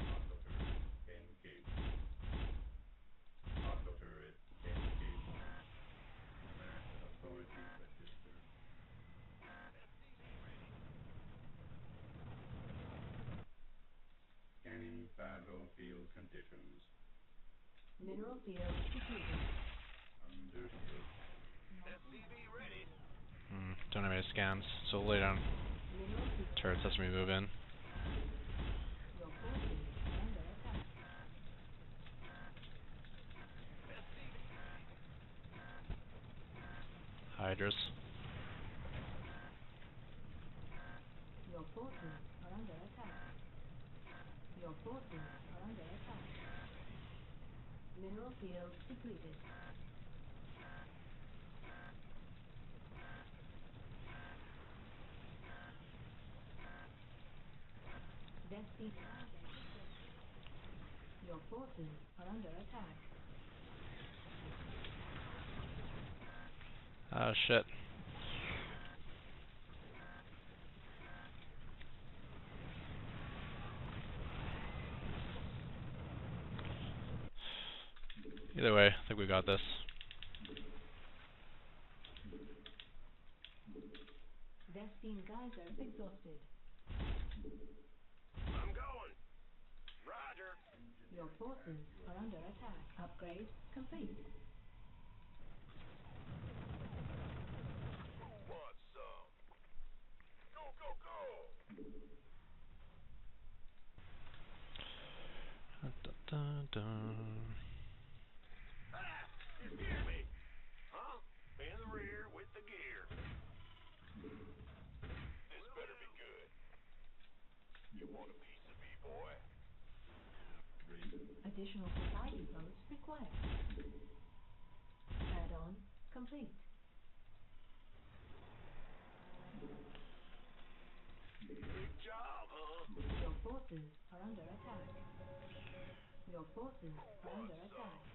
Speaker 6: Auto turret engaged. Auto turret engaged. Authority registered. Scanning battlefield conditions.
Speaker 2: Mineral field depleted.
Speaker 6: Understood.
Speaker 3: SCV ready.
Speaker 1: Don't have any scans, so lay down.
Speaker 2: Mineral field.
Speaker 1: Turrets lets me move in.
Speaker 2: Your forces are under attack.
Speaker 1: Hydras.
Speaker 2: Your forces are under attack. Your forces are under attack. Mineral field depleted. Destiny. Your forces are under attack.
Speaker 1: Oh shit. Either way, I think we got this.
Speaker 2: Vespine geyser exhausted.
Speaker 3: I'm going. Roger.
Speaker 2: Your forces are under attack. Upgrade complete.
Speaker 3: Who wants some? Go, go, go.
Speaker 1: Dun, dun, dun.
Speaker 3: Ah! You hear me? Huh? In the rear with the gear. This better be good. You want a piece of me, boy?
Speaker 2: Additional supply depots required. Add-on complete.
Speaker 3: Big job, huh?
Speaker 2: Your forces are under attack. Your forces are under attack.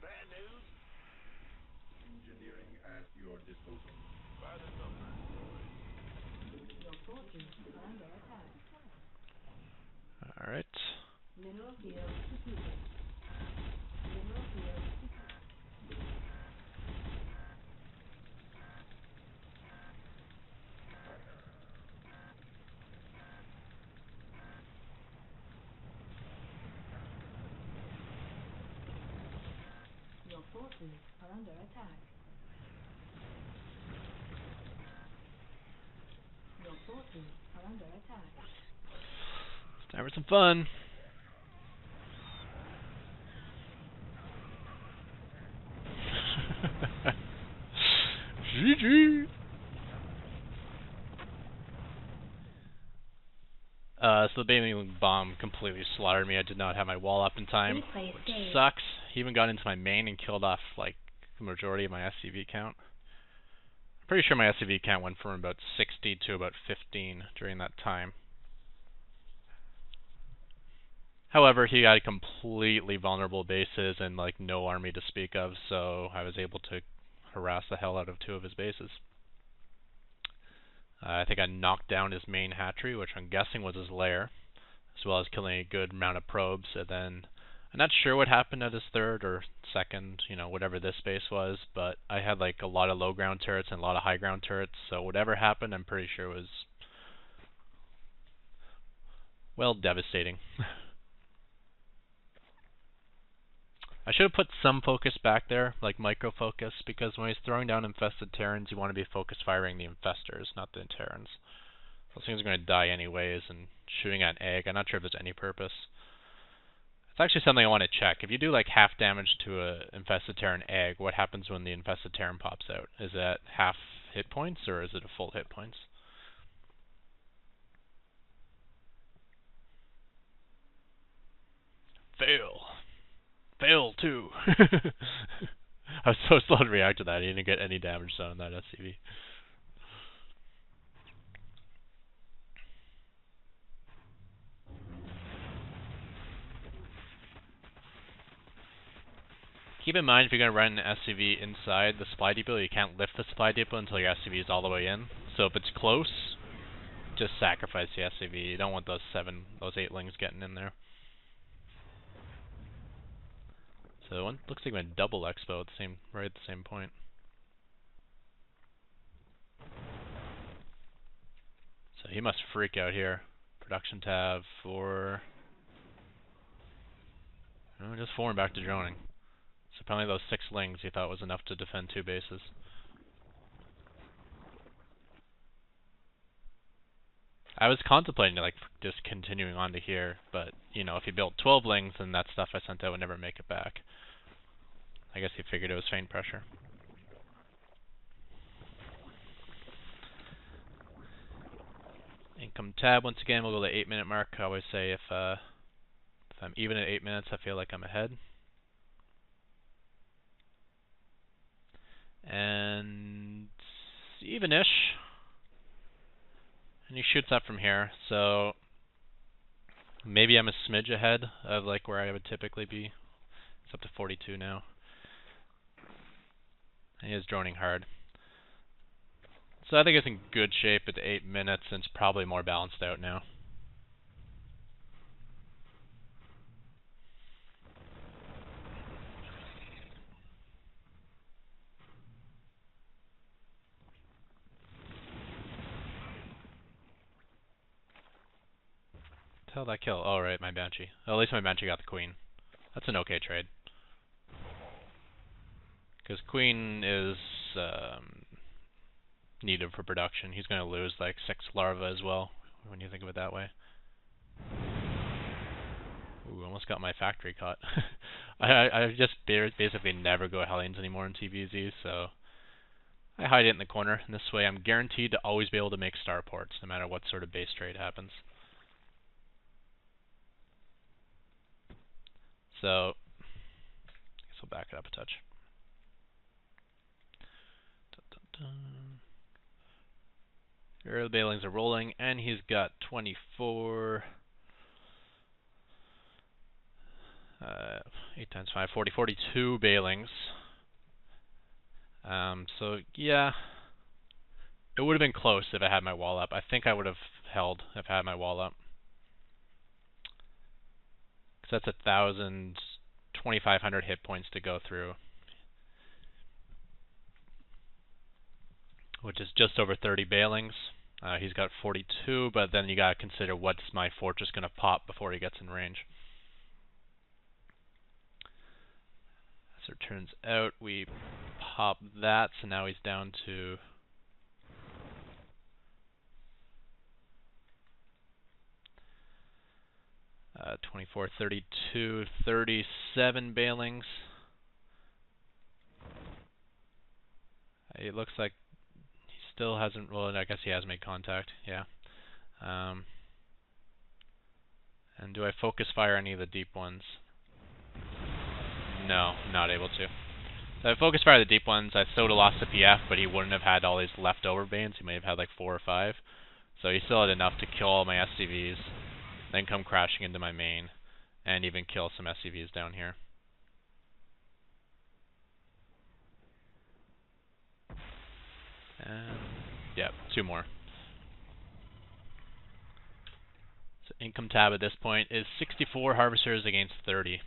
Speaker 3: Bad news?
Speaker 6: Engineering at your disposal.
Speaker 3: By the numbers, boys.
Speaker 2: Your forces are under attack.
Speaker 1: Alright.
Speaker 2: Mineral field depleted. Mineral field depleted. Your forces are under attack. Your forces are under attack.
Speaker 1: It's time for some fun. GG. So the Bailey bomb completely slaughtered me. I did not have my wall up in time,
Speaker 2: Replay
Speaker 1: which
Speaker 2: saved.
Speaker 1: sucks. He even got into my main and killed off like the majority of my SCV count. I'm pretty sure my SCV count went from about 60 to about 15 during that time. However, he had completely vulnerable bases and like no army to speak of, so I was able to harass the hell out of 2 of his bases. I think I knocked down his main hatchery, which I'm guessing was his lair, as well as killing a good amount of probes, and then I'm not sure what happened at his third or second, you know, whatever this base was, but I had like a lot of low ground turrets and a lot of high ground turrets, so whatever happened, I'm pretty sure was, well, devastating. I should have put some focus back there, like micro focus, because when he's throwing down infested Terrans, you want to be focus firing the infestors, not the Terrans. Those things are going to die anyways, and shooting at an egg, I'm not sure if there's any purpose. It's actually something I want to check. If you do like half damage to a infested Terran egg, what happens when the infested Terran pops out? Is that half hit points, or is it a full hit points? Fail. Fail too. I was so slow to react to that. He didn't get any damage done on that SCV. Keep in mind, if you're going to run an SCV inside the supply depot, you can't lift the supply depot until your SCV is all the way in. So if it's close, just sacrifice the SCV. You don't want those 8 lings getting in there. So one looks like we went double expo at the same, right at the same point. So he must freak out here. Production tab for, oh, just 4 and back to droning. So apparently those 6 lings he thought was enough to defend 2 bases. I was contemplating like just continuing on to here, but you know, if he built 12 lings, then that stuff I sent out would never make it back. I guess he figured it was faint pressure. Income tab once again. We'll go to the 8-minute mark. I always say if I'm even at 8 minutes, I feel like I'm ahead. And even-ish. And he shoots up from here, so maybe I'm a smidge ahead of like where I would typically be. It's up to 42 now. And he is droning hard. So I think it's in good shape at 8 minutes, and it's probably more balanced out now. How'd that kill? Oh, right, my Banshee. Well, at least my Banshee got the Queen. That's an okay trade. Because Queen is needed for production. He's going to lose like 6 larvae as well, when you think of it that way. Ooh, almost got my factory caught. I just basically never go Hellions anymore in TvZ, so I hide it in the corner. And this way I'm guaranteed to always be able to make starports, no matter what sort of base trade happens. So, I guess I'll back it up a touch. Here the bailings are rolling, and he's got 24... 8 times 5, 40, 42 bailings. So, yeah. It would have been close if I had my wall up. I think I would have held if I had my wall up. Because that's 1,000, 2,500 hit points to go through. Which is just over 30 bailings. He's got 42, but then you gotta consider what's my fortress gonna pop before he gets in range. So it turns out we pop that, so now he's down to 24, 32, 37 bailings. It looks like he still hasn't, well, I guess he has made contact, yeah. And do I focus fire any of the deep ones? No, not able to. So I focus fire the deep ones. I still would have lost the PF, but he wouldn't have had all these leftover banes. He may have had like 4 or 5. So he still had enough to kill all my SCVs, then come crashing into my main, and even kill some SCVs down here. And yeah, 2 more. So income tab at this point is 64 harvesters against 30.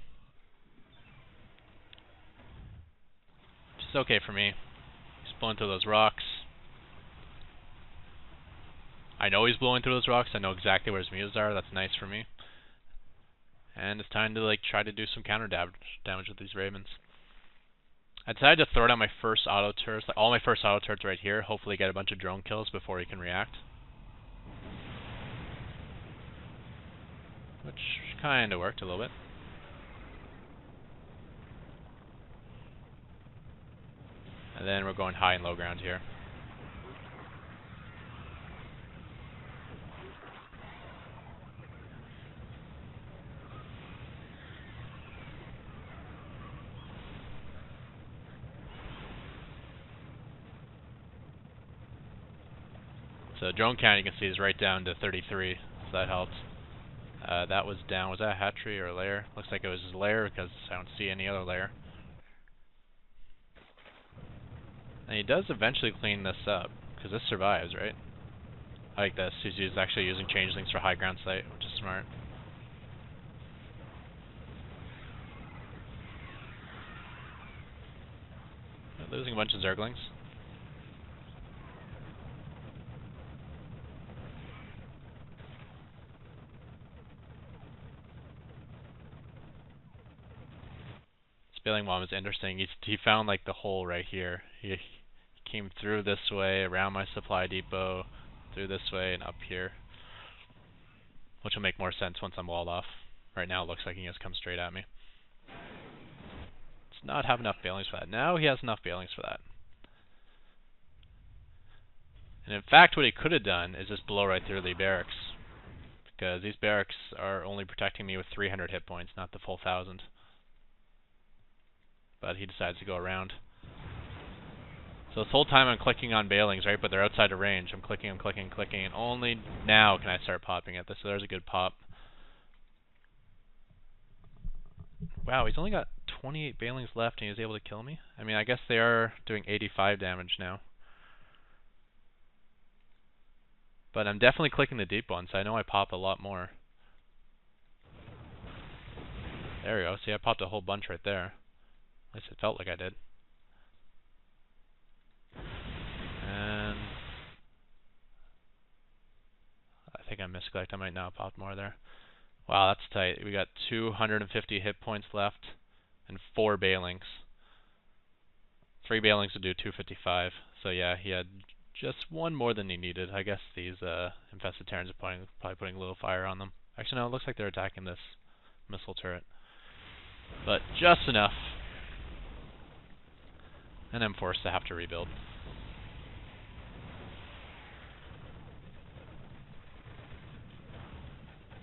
Speaker 1: okay for me. He's blowing through those rocks. I know he's blowing through those rocks. I know exactly where his muses are. That's nice for me. And it's time to like try to do some counter damage with these ravens. I decided to throw down my first auto turrets, like all my first auto turrets right here. Hopefully get a bunch of drone kills before he can react. Which kind of worked a little bit. And then we're going high and low ground here. So drone count you can see is right down to 33, so that helps. That was down. Was that a hatchery or a lair? Looks like it was his lair because I don't see any other lair. And he does eventually clean this up because this survives, right? I like this. He's actually using changelings for high ground sight, which is smart. Losing a bunch of zerglings. Spilling Bomb is interesting. He found like the hole right here. He came through this way, around my supply depot, through this way, and up here. Which will make more sense once I'm walled off. Right now it looks like he just comes straight at me. Does not have enough bailings for that. Now he has enough bailings for that. And in fact what he could have done is just blow right through the barracks. Because these barracks are only protecting me with 300 hit points, not the full 1,000. But he decides to go around. So this whole time I'm clicking on bailings, right? But they're outside of range. I'm clicking, and only now can I start popping at this. So there's a good pop. Wow, he's only got 28 bailings left and he's able to kill me? I mean, I guess they are doing 85 damage now. But I'm definitely clicking the deep ones, so I know I pop a lot more. There we go. See, I popped a whole bunch right there. At least it felt like I did. And I think I misclicked. I might now have popped more there. Wow, that's tight. We got 250 hit points left and 4 bailings. 3 bailings would do 255. So yeah, he had just one more than he needed. I guess these infested Terrans are probably putting a little fire on them. Actually, no, it looks like they're attacking this missile turret. But just enough. And I'm forced to have to rebuild.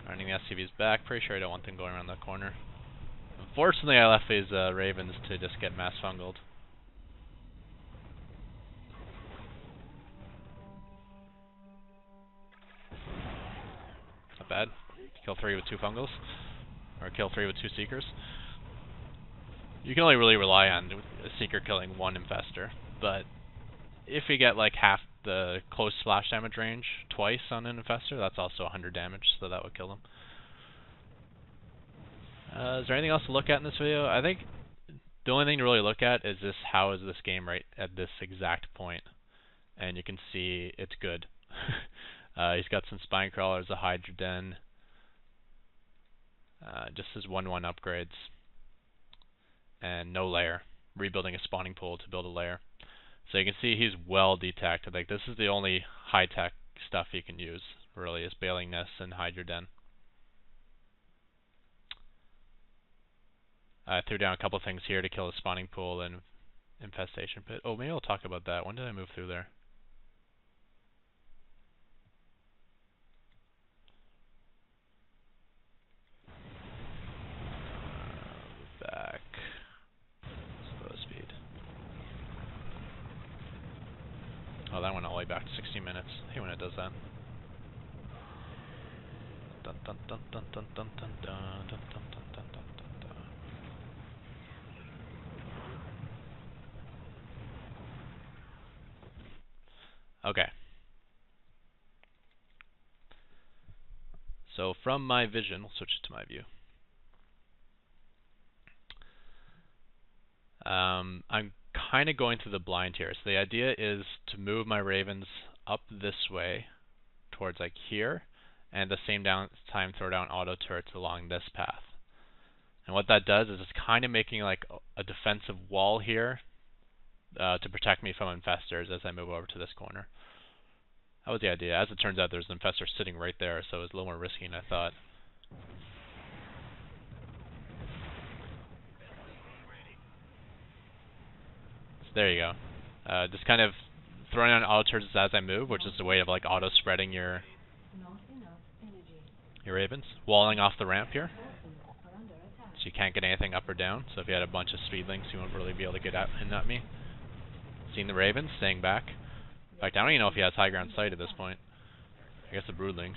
Speaker 1: Running the SCVs back. Pretty sure I don't want them going around that corner. Unfortunately, I left these ravens to just get mass fungled. Not bad. Kill 3 with 2 fungals. Or kill 3 with 2 seekers. You can only really rely on a seeker killing 1 infestor. But if you get like half the close splash damage range twice on an infestor, that's also 100 damage, so that would kill them. Is there anything else to look at in this video? I think the only thing to really look at is this: how is this game right at this exact point? And you can see it's good. He's got some spine crawlers, a hydra den, just his 1/1 upgrades, and no lair. Rebuilding a spawning pool to build a lair. So you can see he's well detected. Like, this is the only high-tech stuff he can use, really, is bailing nests and hydra den. I threw down a couple things here to kill the spawning pool and infestation pit. Oh, maybe I'll talk about that. When did I move through there? Back. Slow speed. Oh, that went all the way back to 60 minutes. I hate when it does that. Dun dun dun dun dun dun dun dun dun dun dun dun dun dun. Okay. So from my vision, we'll switch it to my view. I'm kind of going through the blind here. So the idea is to move my ravens up this way towards like here, and at the same time throw down auto turrets along this path. And what that does is it's kind of making like a defensive wall here to protect me from infestors as I move over to this corner. That was the idea. As it turns out, there's an infestor sitting right there, so it was a little more risky than I thought. So there you go. Just kind of throwing on auto turrets as I move, which is a way of like auto spreading your
Speaker 2: Not enough energy.
Speaker 1: ravens. Walling off the ramp here,
Speaker 2: Forces are under attack.
Speaker 1: so you can't get anything up or down. So if you had a bunch of speedlings, you won't really be able to get in at me. Seeing the ravens, staying back. In fact, I don't even know if he has high ground sight at this point. I guess the broodlings.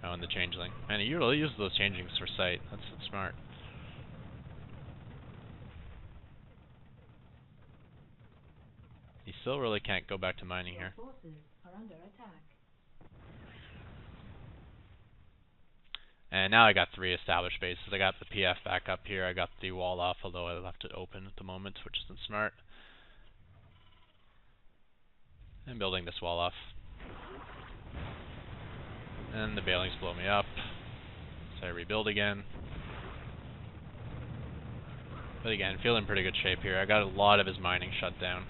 Speaker 1: Oh, and the changeling. Man, he really uses those changelings for sight. That's smart. He still really can't go back to mining
Speaker 2: Your
Speaker 1: here.
Speaker 2: forces are under attack.
Speaker 1: And now I got 3 established bases. I got the PF back up here. I got the wall off, although I left it open at the moment, which isn't smart. And building this wall off. And the bailings blow me up. So I rebuild again. But again, feeling in pretty good shape here. I got a lot of his mining shut down.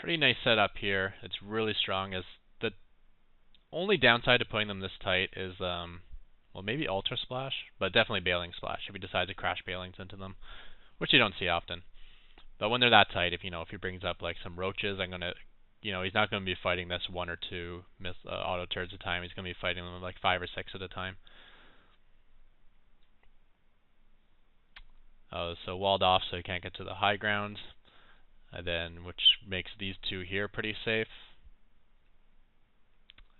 Speaker 1: Pretty nice setup here. It's really strong. As the only downside to putting them this tight is, well, maybe Ultra Splash, but definitely Bailing Splash if he decides to crash Bailings into them, which you don't see often. But when they're that tight, if he brings up like some roaches, I'm gonna, he's not gonna be fighting this 1 or 2 auto turrets at a time. He's gonna be fighting them like 5 or 6 at a time. So walled off, so he can't get to the high ground. And then, which makes these 2 here pretty safe.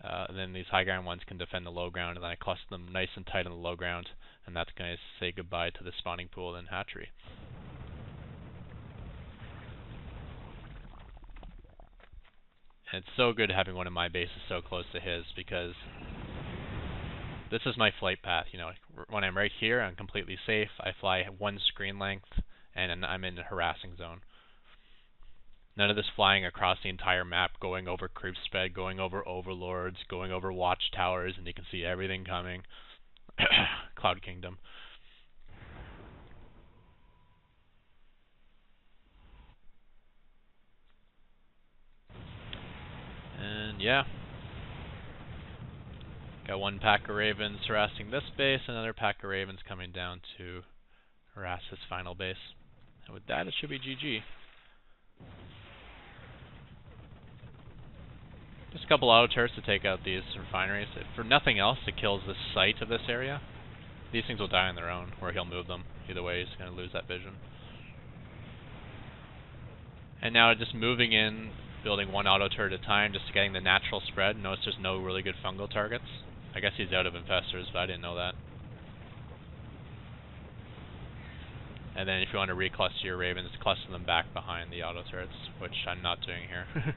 Speaker 1: And then these high ground ones can defend the low ground, and then I cluster them nice and tight on the low ground, and that's going to say goodbye to the spawning pool and hatchery. And it's so good having one of my bases so close to his, because this is my flight path. When I'm right here, I'm completely safe. I fly 1 screen length, and I'm in a harassing zone. None of this flying across the entire map, going over creep spread, going over overlords, going over watchtowers, and you can see everything coming. Cloud Kingdom. And yeah. Got 1 pack of ravens harassing this base, another pack of ravens coming down to harass his final base. And with that, it should be GG. Just a couple auto turrets to take out these refineries. For nothing else, it kills the sight of this area. These things will die on their own, or he'll move them. Either way, he's going to lose that vision. And now just moving in, building 1 auto turret at a time, just getting the natural spread. Notice there's no really good fungal targets. I guess he's out of infestors, but I didn't know that. And then if you want to recluster your ravens, cluster them back behind the auto turrets, which I'm not doing here.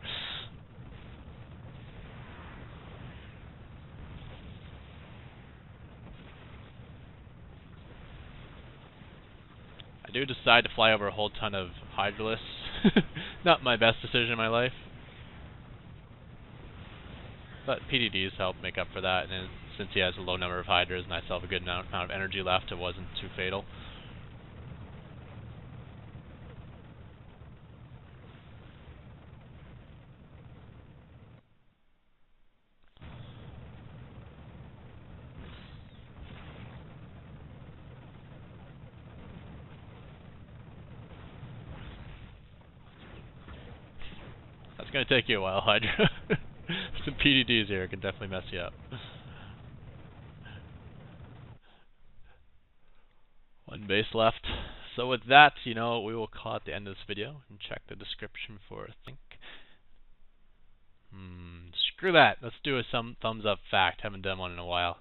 Speaker 1: I do decide to fly over a whole ton of hydralisks. Not my best decision in my life. But PDDs help make up for that, and since he has a low number of hydras and I still have a good amount of energy left, it wasn't too fatal. That's going to take you a while, Hydra. Some PDDs here can definitely mess you up. 1 base left. So with that, we will call it the end of this video and check the description for a link. Screw that. Let's do a thumbs up fact. Haven't done one in a while.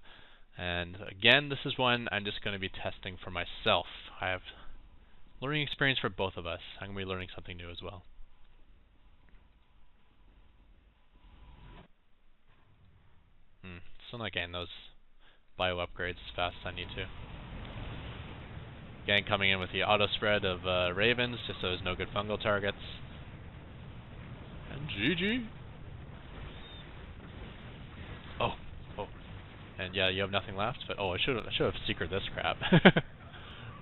Speaker 1: And again, this is one I'm just going to be testing for myself. I have learning experience for both of us. I'm going to be learning something new as well. still not getting those bio upgrades as fast as I need to. Again, coming in with the auto spread of ravens, just so there's no good fungal targets. And GG! Oh, oh. And yeah, you have nothing left, but oh, I should have secret this crap.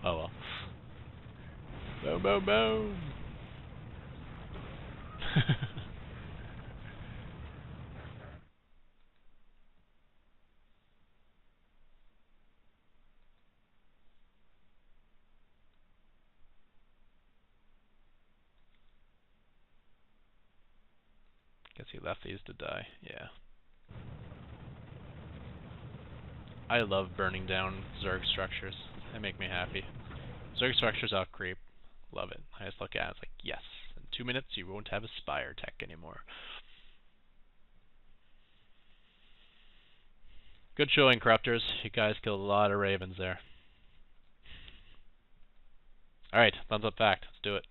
Speaker 1: Oh well. Boom, boom, boom! Guess he left these to die, yeah. I love burning down Zerg structures. They make me happy. Zerg structures out creep. Love it. I just look at it, it's like, yes, in 2 minutes you won't have a Spire tech anymore. Good showing, Corruptors. You guys killed a lot of ravens there. Alright, thumbs up fact. Let's do it.